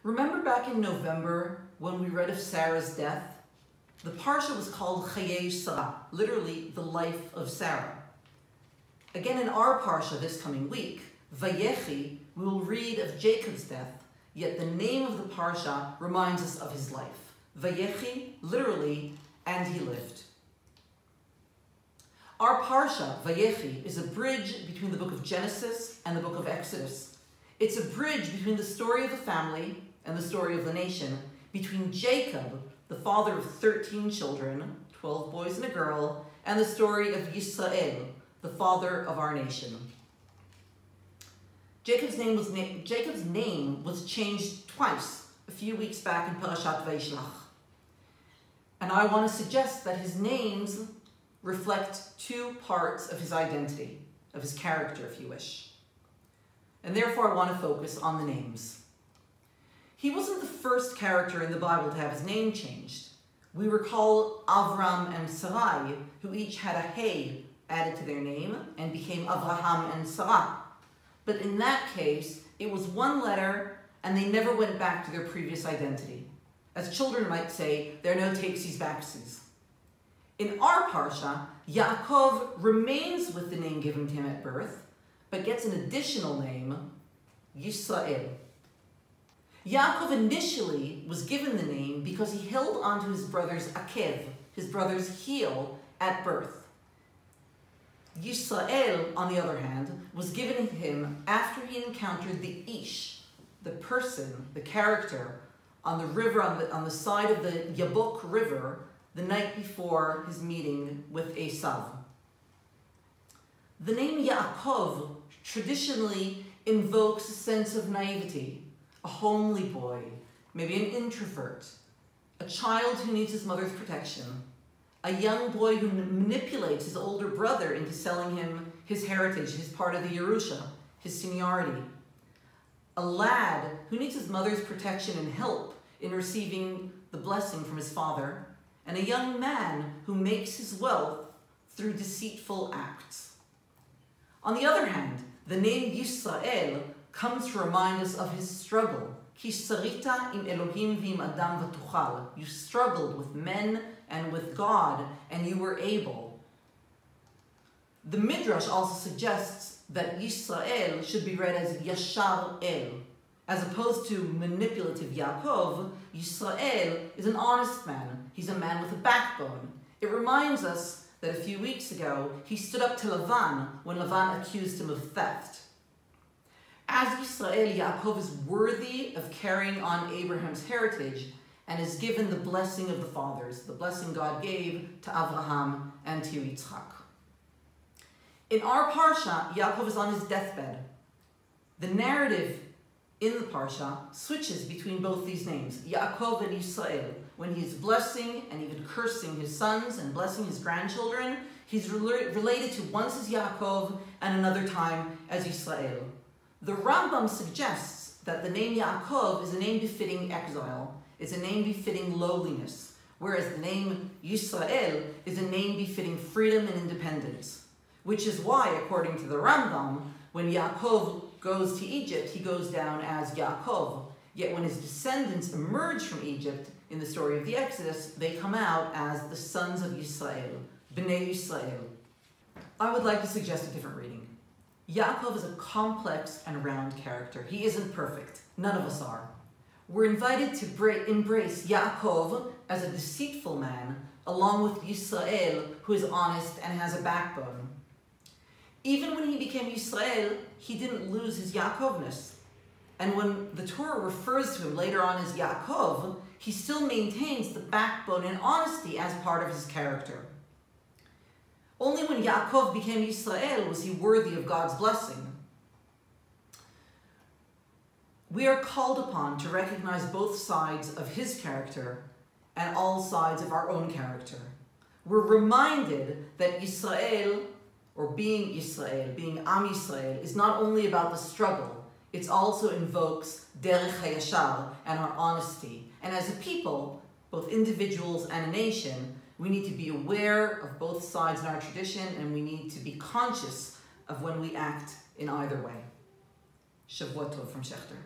Remember back in November when we read of Sarah's death? The parsha was called Chayei Sarah, literally the life of Sarah. Again, in our parsha this coming week, Vayechi, we will read of Jacob's death, yet the name of the parsha reminds us of his life. Vayechi, literally, and he lived. Our parsha, Vayechi, is a bridge between the book of Genesis and the book of Exodus. It's a bridge between the story of the family and the story of the nation, between Jacob, the father of 13 children, 12 boys and a girl, and the story of Yisrael, the father of our nation. Jacob's name was changed twice a few weeks back in Parashat Vayechi. And I want to suggest that his names reflect two parts of his identity, of his character, if you wish. And therefore I want to focus on the names. He wasn't the first character in the Bible to have his name changed. We recall Avram and Sarai, who each had a hey added to their name and became Avraham and Sarah. But in that case, it was one letter and they never went back to their previous identity. As children might say, there are no takesies backsies. In our parsha, Yaakov remains with the name given to him at birth, but gets an additional name, Yisrael. Yaakov initially was given the name because he held onto his brother's akev, his brother's heel, at birth. Yisrael, on the other hand, was given to him after he encountered the ish, the person, the character, on the river, on the side of the Yabok River, the night before his meeting with Esav. The name Yaakov traditionally invokes a sense of naivety, a homely boy, maybe an introvert, a child who needs his mother's protection, a young boy who manipulates his older brother into selling him his heritage, his part of the Yerusha, his seniority, a lad who needs his mother's protection and help in receiving the blessing from his father, and a young man who makes his wealth through deceitful acts. On the other hand, the name Yisrael comes to remind us of his struggle. Ki sarita im Elohim v'im Adam v'tuchal. You struggled with men and with God, and you were able. The Midrash also suggests that Yisrael should be read as Yashar El. As opposed to manipulative Yaakov, Yisrael is an honest man. He's a man with a backbone. It reminds us that a few weeks ago, he stood up to Lavan when Lavan accused him of theft. As Yisrael, Yaakov is worthy of carrying on Abraham's heritage and is given the blessing of the fathers, the blessing God gave to Avraham and to Yitzchak. In our parsha, Yaakov is on his deathbed. The narrative in the parsha switches between both these names, Yaakov and Yisrael. When he's blessing and even cursing his sons and blessing his grandchildren, he's related to once as Yaakov and another time as Yisrael. The Rambam suggests that the name Yaakov is a name befitting exile, it's a name befitting lowliness, whereas the name Yisrael is a name befitting freedom and independence. Which is why, according to the Rambam, when Yaakov goes to Egypt, he goes down as Yaakov. Yet when his descendants emerge from Egypt in the story of the Exodus, they come out as the sons of Yisrael, Bnei Yisrael. I would like to suggest a different reading. Yaakov is a complex and round character. He isn't perfect. None of us are. We're invited to embrace Yaakov as a deceitful man, along with Yisrael, who is honest and has a backbone. Even when he became Yisrael, he didn't lose his Yaakovness. And when the Torah refers to him later on as Yaakov, he still maintains the backbone and honesty as part of his character. Only when Yaakov became Yisrael was he worthy of God's blessing. We are called upon to recognize both sides of his character and all sides of our own character. We're reminded that Yisrael, or being Yisrael, being Am Yisrael, is not only about the struggle, it also invokes derech hayashar and our honesty. And as a people, both individuals and a nation, we need to be aware of both sides in our tradition, and we need to be conscious of when we act in either way. Shavua Tov from Schechter.